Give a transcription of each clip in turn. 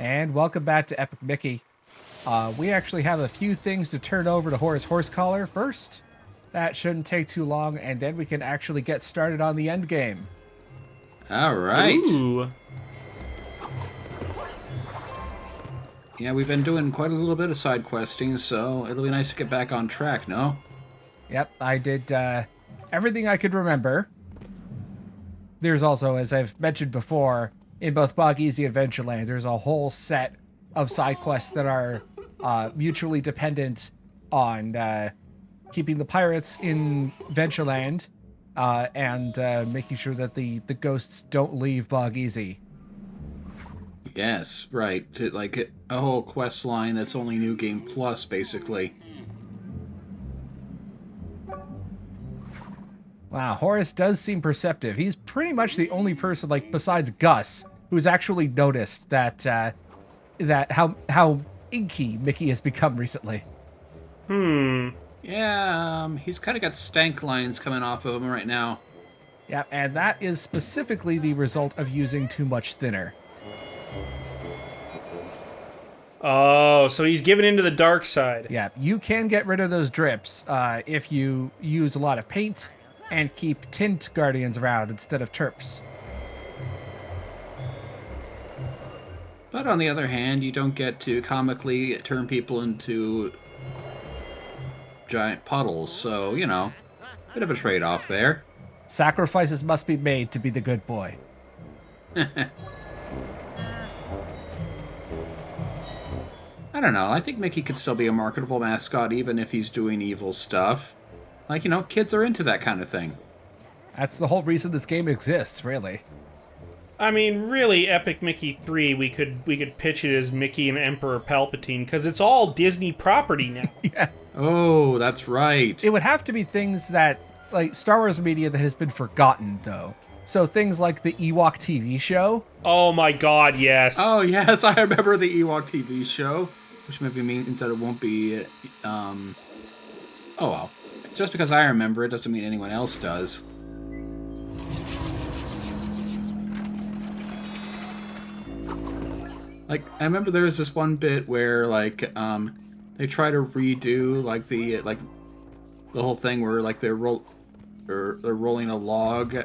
And welcome back to Epic Mickey. We actually have a few things to turn over to Horace Horsecollar first. That shouldn't take too long, and then we can actually get started on the end game. All right. Ooh. Yeah, we've been doing quite a little bit of side questing, so it'll be nice to get back on track, no? Yep, I did everything I could remember. There's also, as I've mentioned before, in both Bog Easy and Adventureland, there's a whole set of side quests that are mutually dependent on keeping the pirates in Adventureland and making sure that the ghosts don't leave Bog Easy. Yes, right. Like a whole quest line that's only New Game Plus, basically. Wow, Horace does seem perceptive. He's pretty much the only person, like besides Gus, who's actually noticed that how inky Mickey has become recently. Yeah, he's kind of got stank lines coming off of him right now. Yeah, and that is specifically the result of using too much thinner. Oh, so he's given into the dark side. Yeah, you can get rid of those drips if you use a lot of paint and keep tint guardians around instead of terps. But on the other hand, you don't get to comically turn people into giant puddles, so, you know, bit of a trade-off there. Sacrifices must be made to be the good boy. I don't know, I think Mickey could still be a marketable mascot even if he's doing evil stuff. Like, you know, kids are into that kind of thing. That's the whole reason this game exists, really. I mean, really, Epic Mickey 3, we could pitch it as Mickey and Emperor Palpatine, because it's all Disney property now. Yes. Oh, that's right. It would have to be things that, like, Star Wars media that has been forgotten, though. So things like the Ewok TV show. Oh my god, yes. Oh, yes, I remember the Ewok TV show, which maybe means that it won't be, oh well. Just because I remember it doesn't mean anyone else does. Like, I remember there was this one bit where, like, they try to redo, like, the whole thing where, like, they're rolling a log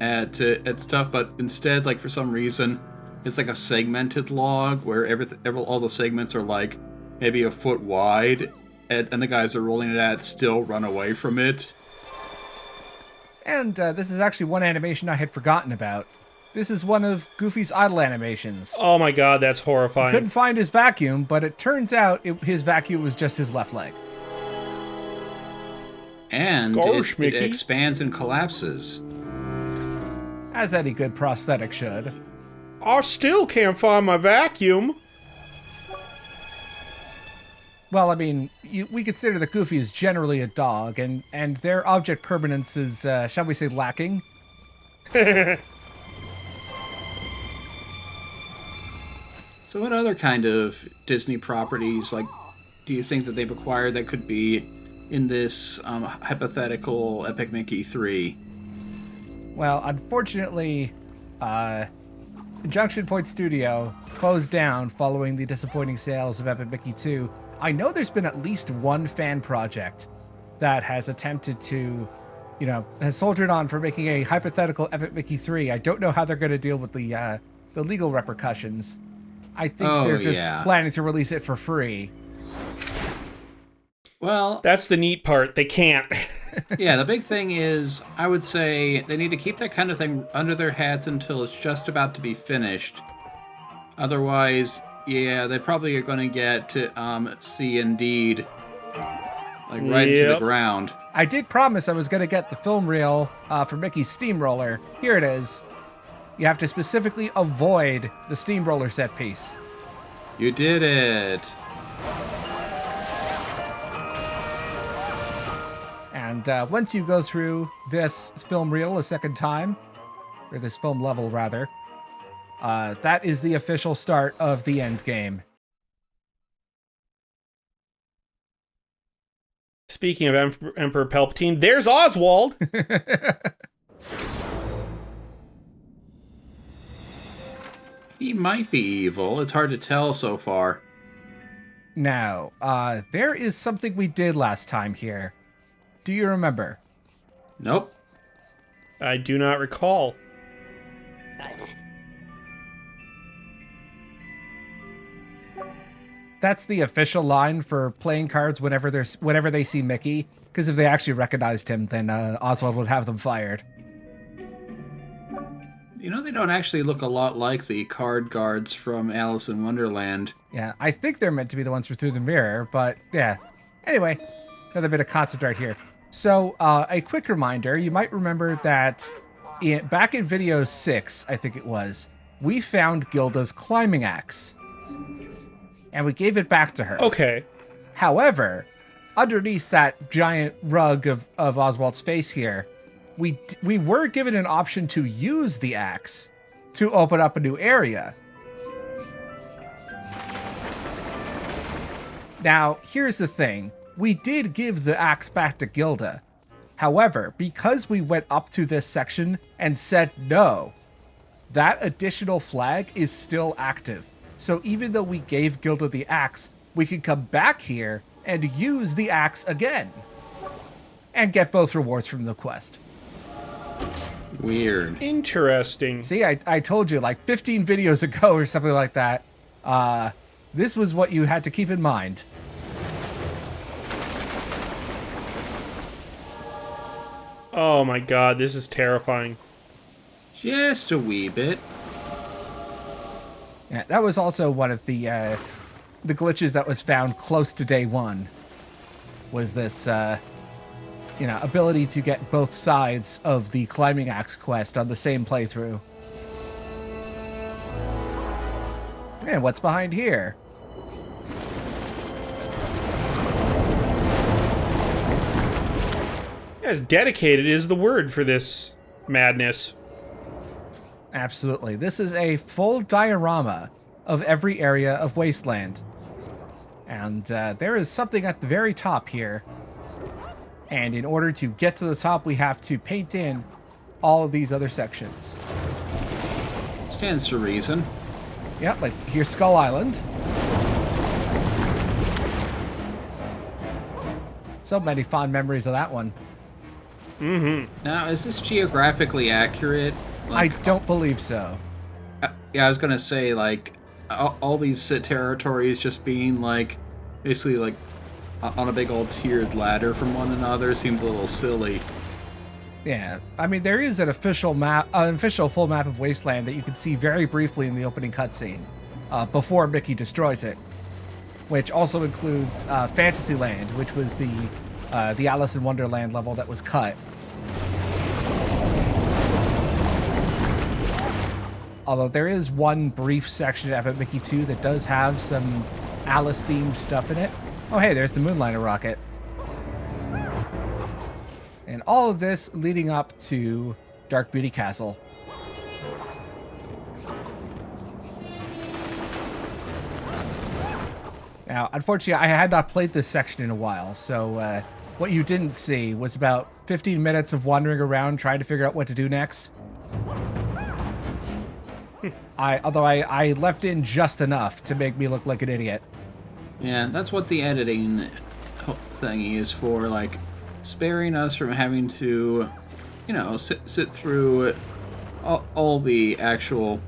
at stuff, but instead, like, for some reason, it's like a segmented log where all the segments are, like, maybe a foot wide, and the guys are rolling it at still run away from it. And this is actually one animation I had forgotten about. This is one of Goofy's idle animations. Oh my god, that's horrifying. Couldn't find his vacuum, but it turns out his vacuum was just his left leg. And Gosh, it Mickey. expands and collapses. As any good prosthetic should. I still can't find my vacuum. Well, I mean, we consider that Goofy is generally a dog, and their object permanence is, shall we say, lacking. So what other kind of Disney properties, like, do you think that they've acquired that could be in this hypothetical Epic Mickey 3? Well, unfortunately, Junction Point Studio closed down following the disappointing sales of Epic Mickey 2. I know there's been at least one fan project that has attempted to, has soldiered on for making a hypothetical Epic Mickey 3. I don't know how they're going to deal with the legal repercussions. I think they're just planning to release it for free. Well, that's the neat part. They can't. Yeah, the big thing is, I would say they need to keep that kind of thing under their hats until it's just about to be finished. Otherwise, yeah, they probably are going to get C Indeed, like right into the ground. I did promise I was going to get the film reel for Mickey's Steamroller. Here it is. You have to specifically avoid the Steamroller set piece. You did it. And once you go through this film reel a second time, or this film level rather, that is the official start of the end game. Speaking of Emperor Palpatine, there's Oswald! He might be evil. It's hard to tell so far. Now, there is something we did last time here. Do you remember? Nope. I do not recall. That's the official line for playing cards whenever they see Mickey. Because if they actually recognized him, then Oswald would have them fired. You know, they don't actually look a lot like the card guards from Alice in Wonderland. Yeah, I think they're meant to be the ones for Through the Mirror, but yeah. Anyway, another bit of concept art here. So, a quick reminder, you might remember that back in video 6, I think it was, we found Gilda's climbing axe. And we gave it back to her. Okay. However, underneath that giant rug of Oswald's face here, we were given an option to use the axe to open up a new area. Now, here's the thing. We did give the axe back to Gilda. However, because we went up to this section and said no, that additional flag is still active. So even though we gave Gilda the axe, we can come back here and use the axe again. And get both rewards from the quest. Weird. Interesting. See, I told you like 15 videos ago or something like that. This was what you had to keep in mind. Oh my god, this is terrifying. Just a wee bit. Yeah, that was also one of the glitches that was found close to day one. Was this, ability to get both sides of the climbing axe quest on the same playthrough. And what's behind here? As dedicated is the word for this madness. Absolutely. This is a full diorama of every area of Wasteland. And there is something at the very top here. And in order to get to the top, we have to paint in all of these other sections. Stands to reason. Yep, like here's Skull Island. So many fond memories of that one. Mm-hmm. Now, is this geographically accurate? I don't believe so. Yeah, I was gonna say, like, all these territories just being, like, basically, like, on a big old tiered ladder from one another seems a little silly. Yeah, I mean, there is an official map, an official full map of Wasteland that you can see very briefly in the opening cutscene, before Mickey destroys it, which also includes Fantasyland, which was the Alice in Wonderland level that was cut. Although there is one brief section of Epic Mickey 2 that does have some Alice-themed stuff in it. Oh, hey, there's the Moonliner rocket. And all of this leading up to Dark Beauty Castle. Now, unfortunately, I had not played this section in a while, so what you didn't see was about 15 minutes of wandering around trying to figure out what to do next. Although I left in just enough to make me look like an idiot. Yeah, that's what the editing thingy is for, like, sparing us from having to, sit through all the actual,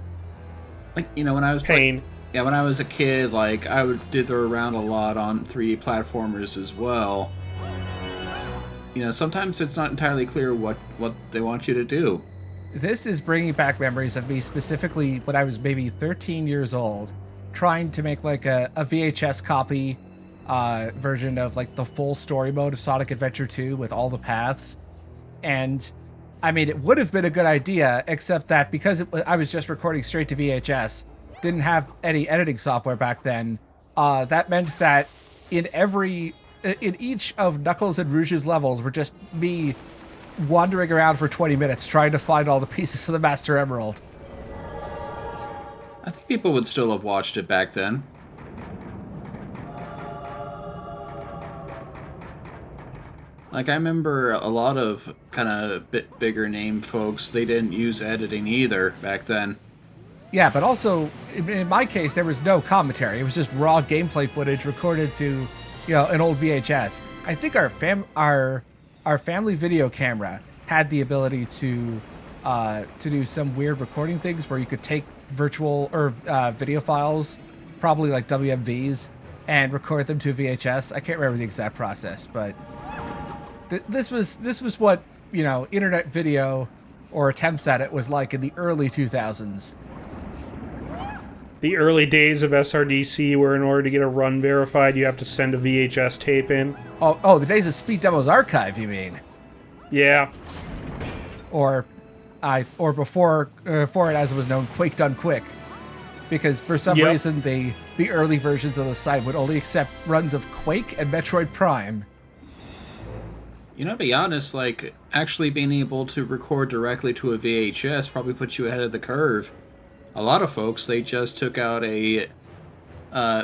like, when I was Pain. when I was a kid, like, I would dither around a lot on 3D platformers as well. Sometimes it's not entirely clear what they want you to do. This is bringing back memories of me specifically when I was maybe 13 years old, trying to make like a VHS copy version of like the full story mode of Sonic Adventure 2 with all the paths. And I mean, it would have been a good idea, except that because I was just recording straight to VHS, didn't have any editing software back then, that meant that in each of Knuckles and Rouge's levels were just me wandering around for 20 minutes trying to find all the pieces of the Master Emerald. I think people would still have watched it back then. Like, I remember a lot of kind of bit bigger name folks, they didn't use editing either back then. Yeah, but also in my case, there was no commentary. It was just raw gameplay footage recorded to, an old VHS. I think our family video camera had the ability to do some weird recording things where you could take virtual or video files, probably like WMVs, and record them to a VHS. I can't remember the exact process, but this was what internet video or attempts at it was like in the early 2000s. The early days of SRDC, where in order to get a run verified, you have to send a VHS tape in. Oh, the days of Speed Demos Archive, you mean? Yeah. Or before it, as it was known, Quake Done Quick, because for some reason the early versions of the site would only accept runs of Quake and Metroid Prime. To be honest, like, actually being able to record directly to a VHS probably puts you ahead of the curve. A lot of folks, they just took out a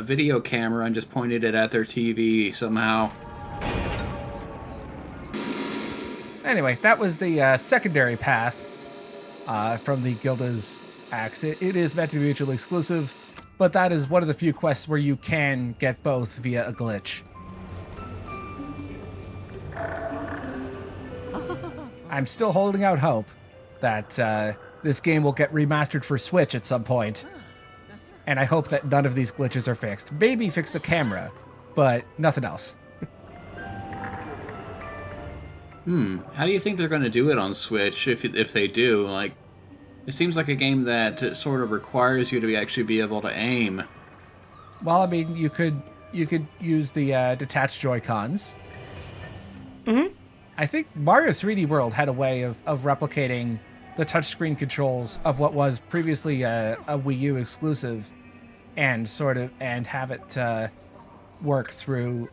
video camera and just pointed it at their TV somehow. Anyway, that was the secondary path from the Gilda's axe. It is meant to be mutually exclusive, but that is one of the few quests where you can get both via a glitch. I'm still holding out hope that this game will get remastered for Switch at some point, and I hope that none of these glitches are fixed. Maybe fix the camera, but nothing else. How do you think they're going to do it on Switch if they do? Like, it seems like a game that sort of requires you to actually be able to aim. Well, I mean, you could use the detached Joy-Cons. Mm-hmm. I think Mario 3D World had a way of replicating the touchscreen controls of what was previously a Wii U exclusive, and have it work through.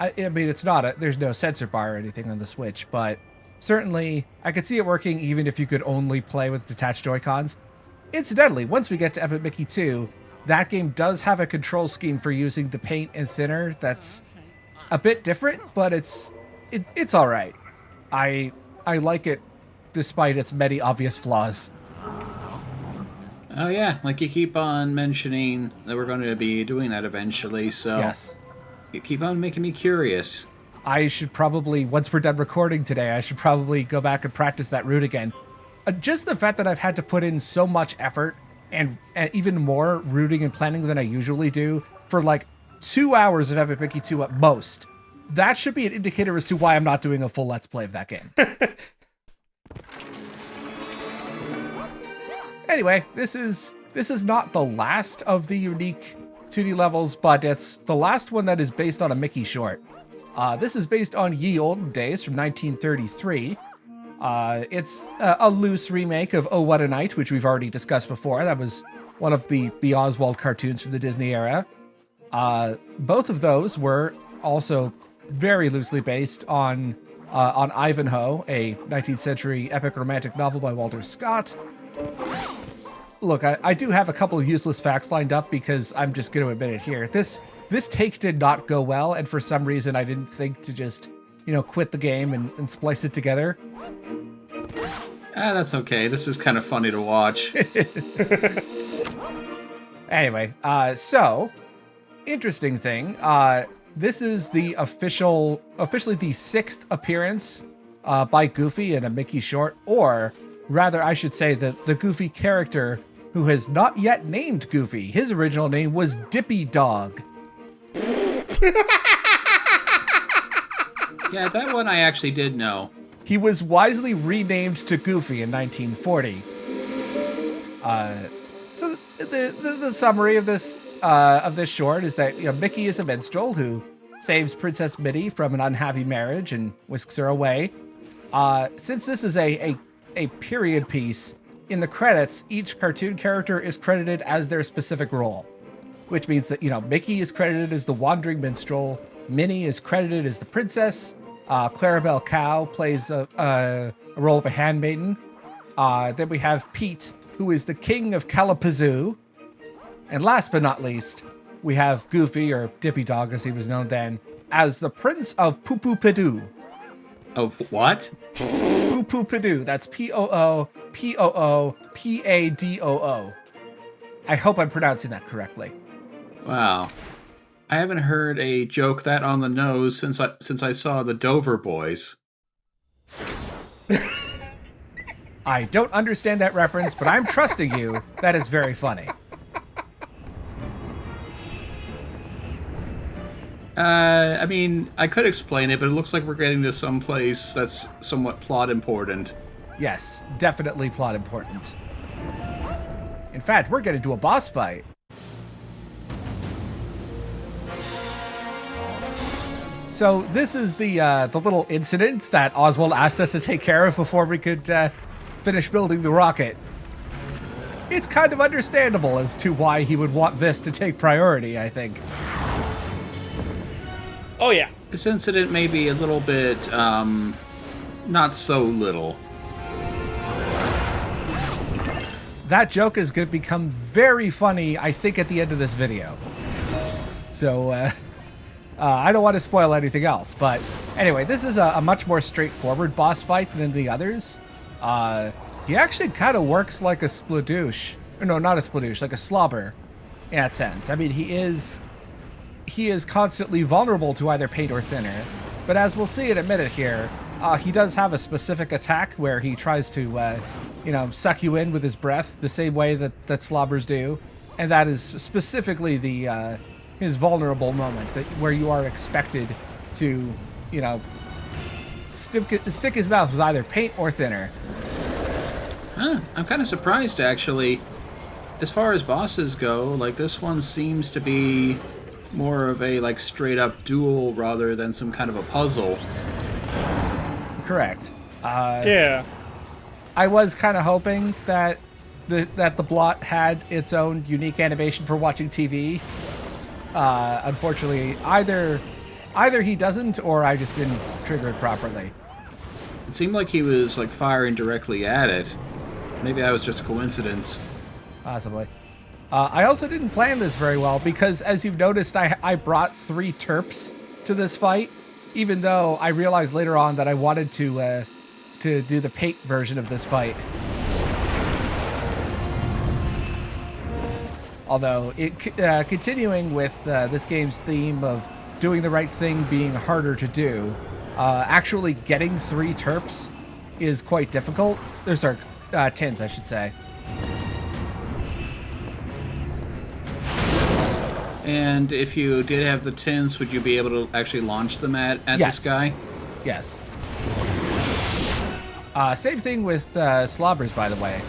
I mean, there's no sensor bar or anything on the Switch, but certainly I could see it working even if you could only play with detached Joy-Cons. Incidentally, once we get to Epic Mickey 2, that game does have a control scheme for using the paint and thinner that's a bit different, but it's all right. I like it despite its many obvious flaws. Oh yeah, like you keep on mentioning that we're going to be doing that eventually, so Yes. You keep on making me curious. I should probably, once we're done recording today, I should probably go back and practice that route again. Just the fact that I've had to put in so much effort and even more rooting and planning than I usually do for like 2 hours of Epic Mickey 2 at most, that should be an indicator as to why I'm not doing a full Let's Play of that game. Anyway, this is not the last of the unique 2D levels, but it's the last one that is based on a Mickey short. This is based on Ye Olden Days from 1933. It's a loose remake of Oh What a Night, which we've already discussed before. That was one of the Oswald cartoons from the Disney era. Both of those were also very loosely based on Ivanhoe, a 19th century epic romantic novel by Walter Scott. Look, I do have a couple of useless facts lined up because I'm just going to admit it here. This take did not go well, and for some reason I didn't think to just, quit the game and splice it together. That's okay. This is kind of funny to watch. Anyway, so, interesting thing. This is the officially the 6th appearance by Goofy in a Mickey short, or rather, I should say that the Goofy character who has not yet named Goofy. His original name was Dippy Dog. Yeah, that one I actually did know. He was wisely renamed to Goofy in 1940. So the summary of this short is that Mickey is a minstrel who saves Princess Minnie from an unhappy marriage and whisks her away. Since this is a period piece, in the credits, each cartoon character is credited as their specific role, which means that, Mickey is credited as the wandering minstrel, Minnie is credited as the princess, Clarabelle Cow plays a role of a handmaiden, then we have Pete, who is the king of Kalapazoo, and last but not least, we have Goofy, or Dippy Dog as he was known then, as the Prince of Poo-Poo-Padoo. Of what? Poo-Poo-Padoo. That's Poopoopadu. Padoo. I hope I'm pronouncing that correctly. Wow. I haven't heard a joke that on the nose since I saw the Dover Boys. I don't understand that reference, but I'm trusting you. That is very funny. I mean, I could explain it, but it looks like we're getting to some place that's somewhat plot important. Yes, definitely plot important. In fact, we're getting to a boss fight. So this is the little incident that Oswald asked us to take care of before we could finish building the rocket. It's kind of understandable as to why he would want this to take priority, I think. Oh, yeah. This incident may be a little bit, not so little. That joke is going to become very funny, I think, at the end of this video. So, I don't want to spoil anything else, but anyway, this is a much more straightforward boss fight than the others. He actually kind of works like a Spladoosh. No, not a Spladoosh, like a Slobber in that sense. I mean, he is constantly vulnerable to either paint or thinner, but as we'll see in a minute here, he does have a specific attack where he tries to, suck you in with his breath the same way that Slobbers do, and that is specifically his vulnerable moment, where you are expected to, stick his mouth with either paint or thinner. Huh, I'm kind of surprised, actually. As far as bosses go, like, this one seems to be more of a, like, straight-up duel rather than some kind of a puzzle. Correct. Yeah. I was kind of hoping that the Blot had its own unique animation for watching TV. Unfortunately, either he doesn't, or I just didn't trigger it properly. It seemed like he was, like, firing directly at it. Maybe that was just a coincidence. Possibly. I also didn't plan this very well because, as you've noticed, I brought 3 Terps to this fight, even though I realized later on that I wanted to do the paint version of this fight. Although, continuing with this game's theme of doing the right thing being harder to do, actually getting 3 Terps is quite difficult. There's our tins, I should say. And if you did have the tins, would you be able to actually launch them at this guy? Yes. Same thing with Slobbers, by the way.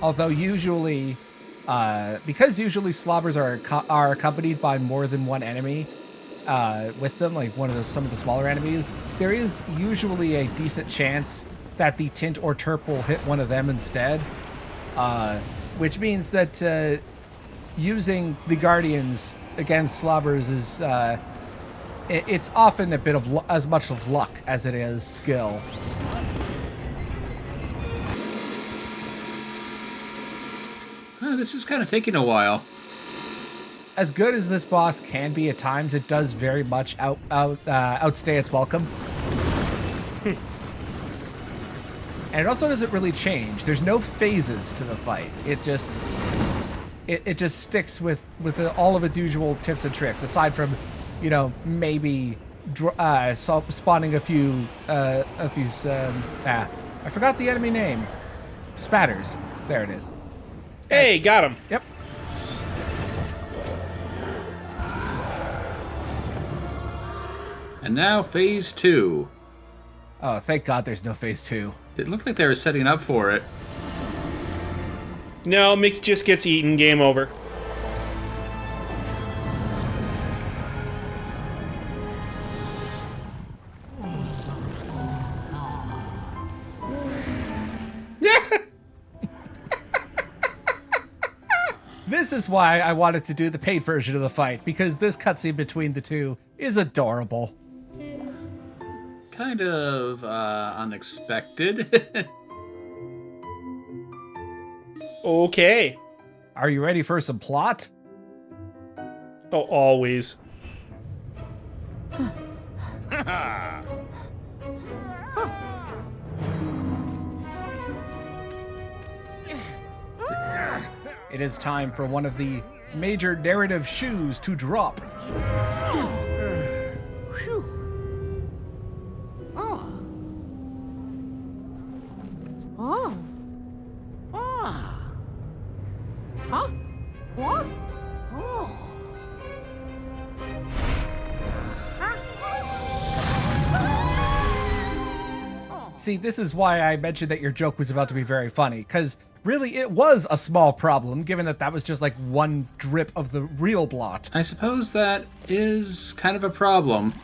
Although usually, because usually Slobbers are accompanied by more than one enemy with them, like some of the smaller enemies, there is usually a decent chance that the Tint or Terp will hit one of them instead, which means that using the Guardians against Slobbers is it's often a bit of as much of luck as it is skill. This is kind of taking a while. As good as this boss can be at times, it does very much outstay its welcome. And it also doesn't really change. There's no phases to the fight. It just sticks with all of its usual tips and tricks, aside from, maybe spawning a few I forgot the enemy name. Spatters. There it is. Hey, got him. Yep. And now phase 2. Oh, thank God there's no phase 2. It looked like they were setting up for it. No, Mickey just gets eaten. Game over. This is why I wanted to do the paid version of the fight, because this cutscene between the two is adorable. Kind of unexpected. Okay. Are you ready for some plot? Oh, always. it is time for one of the major narrative shoes to drop. Phew. Oh. Oh. Ah. Huh? What? Oh. See, this is why I mentioned that your joke was about to be very funny, because really it was a small problem, given that that was just like one drip of the real Blot. I suppose that is kind of a problem.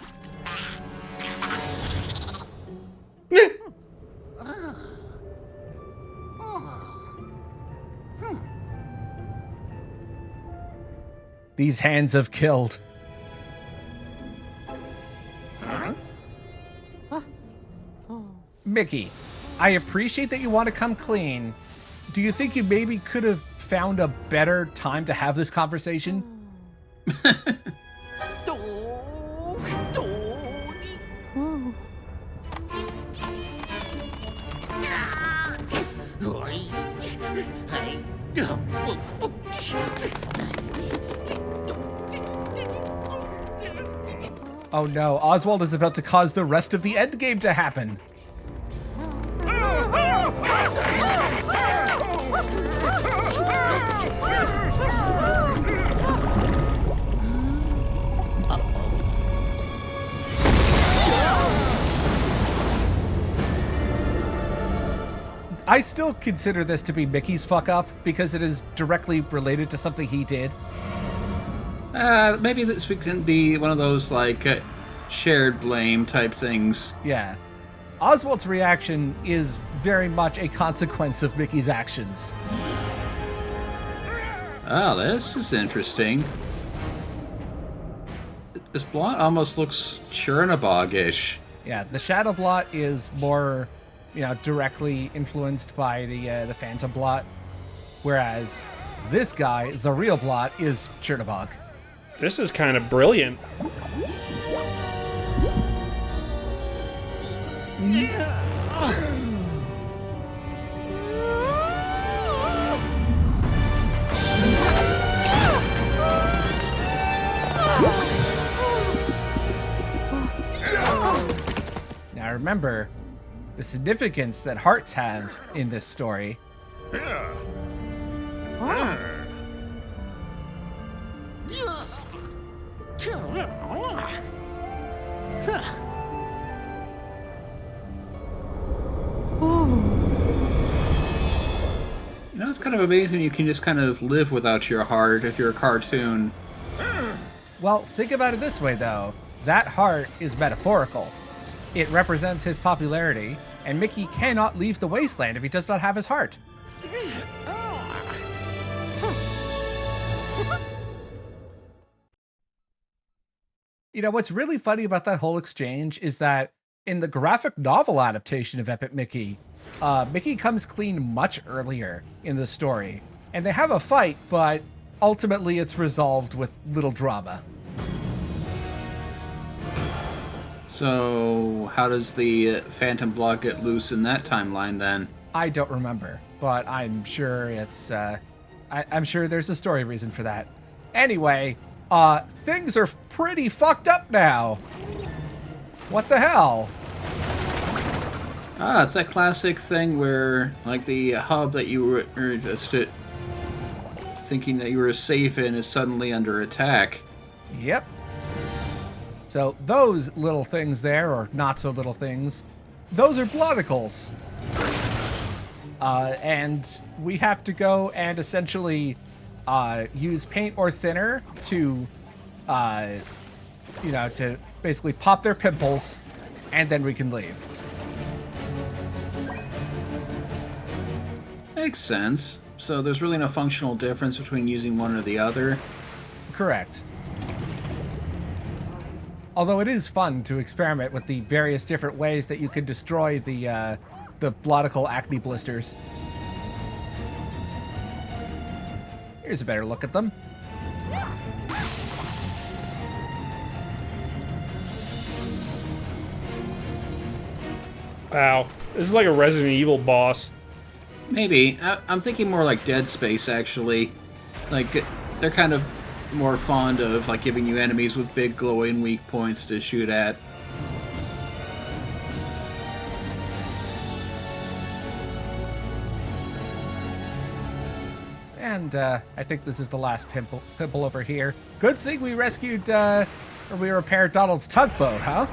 These hands have killed. Mickey, I appreciate that you want to come clean. Do you think you maybe could have found a better time to have this conversation? Oh no, Oswald is about to cause the rest of the Endgame to happen. I still consider this to be Mickey's fuck up because it is directly related to something he did. Maybe this can be one of those, like, shared blame type things. Yeah. Oswald's reaction is very much a consequence of Mickey's actions. Oh, this is interesting. This Blot almost looks Chernabog-ish. Yeah, the Shadow Blot is more, directly influenced by the Phantom Blot, whereas this guy, the real Blot, is Chernabog. This is kind of brilliant. Now remember the significance that hearts have in this story. It's kind of amazing you can just kind of live without your heart if you're a cartoon. Well, think about it this way, though. That heart is metaphorical. It represents his popularity, and Mickey cannot leave the Wasteland if he does not have his heart. What's really funny about that whole exchange is that in the graphic novel adaptation of Epic Mickey, Mickey comes clean much earlier in the story, and they have a fight, but ultimately it's resolved with little drama. So, how does the Phantom Blot get loose in that timeline then? I don't remember, but I'm sure it's, I'm sure there's a story reason for that. Anyway, things are pretty fucked up now. What the hell? It's that classic thing where, like, the hub that you were just thinking that you were safe in is suddenly under attack. Yep. So those little things there, or not so little things, those are bloticles. And we have to go and essentially use paint or thinner to, to basically pop their pimples, and then we can leave. Makes sense. So there's really no functional difference between using one or the other. Correct. Although it is fun to experiment with the various different ways that you could destroy the bloticle acne blisters. Here's a better look at them. Wow. This is like a Resident Evil boss. Maybe. I'm thinking more like Dead Space, actually. Like, they're kind of more fond of like giving you enemies with big glowing weak points to shoot at. And I think this is the last pimple over here. Good thing we rescued, or we repaired Donald's tugboat, huh?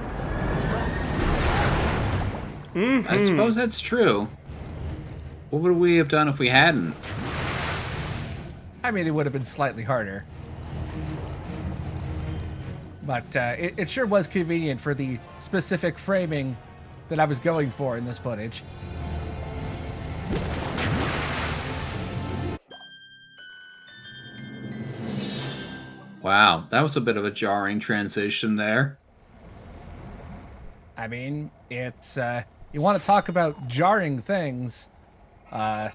I suppose that's true. What would we have done if we hadn't? I mean, it would have been slightly harder. But it sure was convenient for the specific framing that I was going for in this footage. Wow, that was a bit of a jarring transition there. I mean, it's, you want to talk about jarring things, well,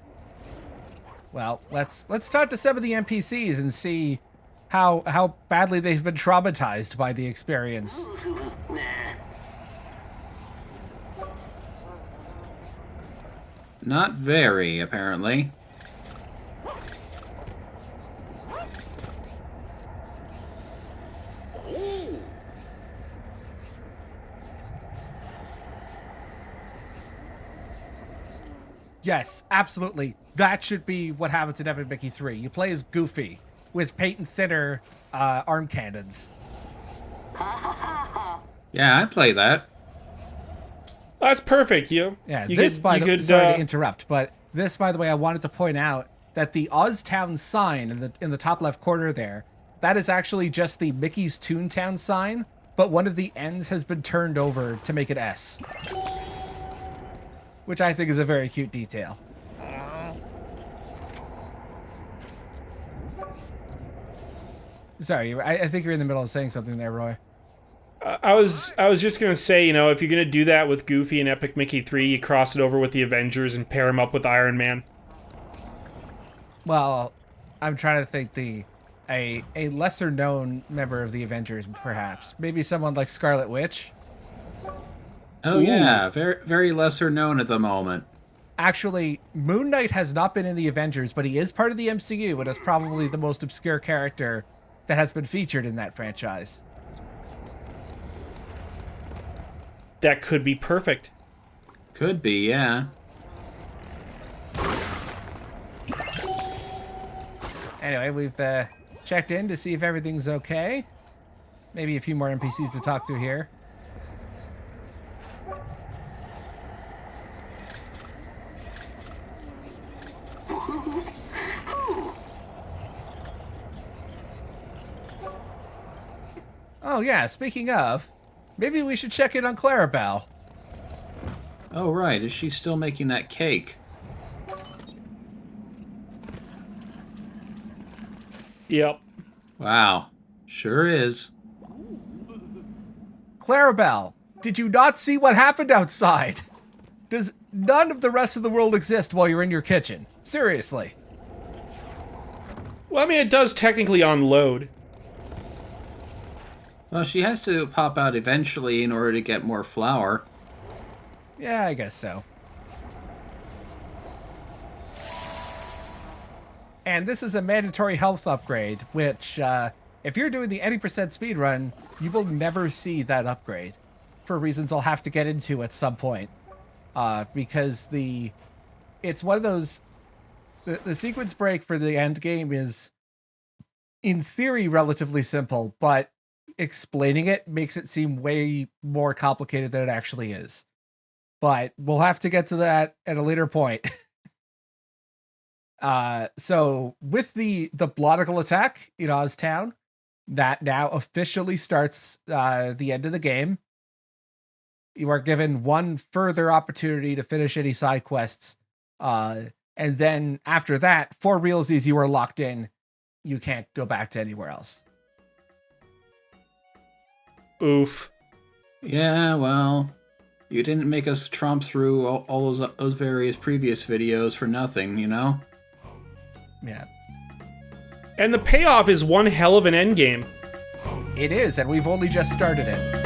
let's talk to some of the NPCs and see how badly they've been traumatized by the experience. Not very, apparently. Yes, absolutely. That should be what happens in Epic Mickey 3. You play as Goofy with paint thinner arm cannons. Yeah, I'd play that. That's perfect. Yeah, sorry to interrupt, but this, by the way, I wanted to point out that the Oztown sign in the top left corner there, that is actually just the Mickey's Toontown sign, but one of the ends has been turned over to make it S. Which I think is a very cute detail. Sorry, I think you're in the middle of saying something there, Roy. I was just gonna say, you know, if you're gonna do that with Goofy and Epic Mickey 3, you cross it over with the Avengers and pair him up with Iron Man. Well, I'm trying to think a lesser known member of the Avengers, perhaps. Maybe someone like Scarlet Witch. Oh, yeah, very, very lesser known at the moment. Actually, Moon Knight has not been in the Avengers, but he is part of the MCU and is probably the most obscure character that has been featured in that franchise. That could be perfect. Could be, yeah. Anyway, we've checked in to see if everything's okay. Maybe a few more NPCs to talk to here. Oh yeah, speaking of, maybe we should check in on Clarabelle. Oh, right, is she still making that cake? Yep. Wow, sure is. Clarabelle, did you not see what happened outside? Does none of the rest of the world exist while you're in your kitchen? Seriously. Well, I mean, it does technically unload. Well, she has to pop out eventually in order to get more flour. Yeah, I guess so. And this is a mandatory health upgrade, which, if you're doing the 80% speedrun, you will never see that upgrade. For reasons I'll have to get into at some point. Because it's one of those... The sequence break for the end game is, in theory, relatively simple, but explaining it makes it seem way more complicated than it actually is. But we'll have to get to that at a later point. So with the Blotical attack in Oztown, that now officially starts the end of the game. You are given one further opportunity to finish any side quests. And then after that, for realsies, you are locked in. You can't go back to anywhere else. Oof. Yeah, well, you didn't make us tromp through all those various previous videos for nothing, you know? Yeah. And the payoff is one hell of an endgame. It is, and we've only just started it.